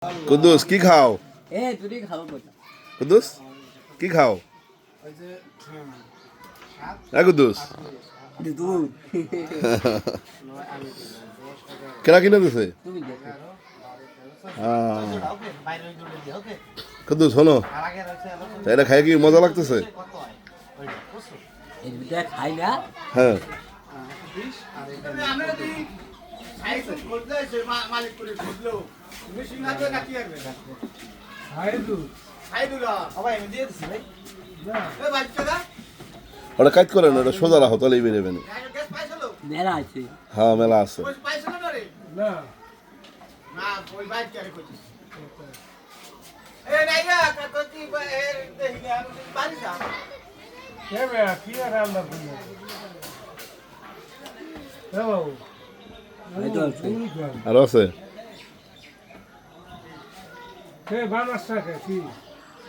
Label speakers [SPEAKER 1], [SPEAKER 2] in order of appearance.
[SPEAKER 1] কুদ্দুস কি খাও?
[SPEAKER 2] তুই খাবো বললাম।
[SPEAKER 1] কুদ্দুস কি খাও? কুদ্দুস
[SPEAKER 2] দুধ
[SPEAKER 1] কেনা কিনে দিছে?
[SPEAKER 2] তুমি দেখো
[SPEAKER 1] কুদ্দুস শোনো, এটা খাই কি মজা লাগতেছে?
[SPEAKER 2] এই দুটা খাই না।
[SPEAKER 1] হ্যাঁ ওটা কাজ করে না, ওটা সোজা রাখো তাহলেই বেরোবে না।
[SPEAKER 2] মেলা আছে।
[SPEAKER 1] হ্যাঁ মেলা আছে। আরো আছে।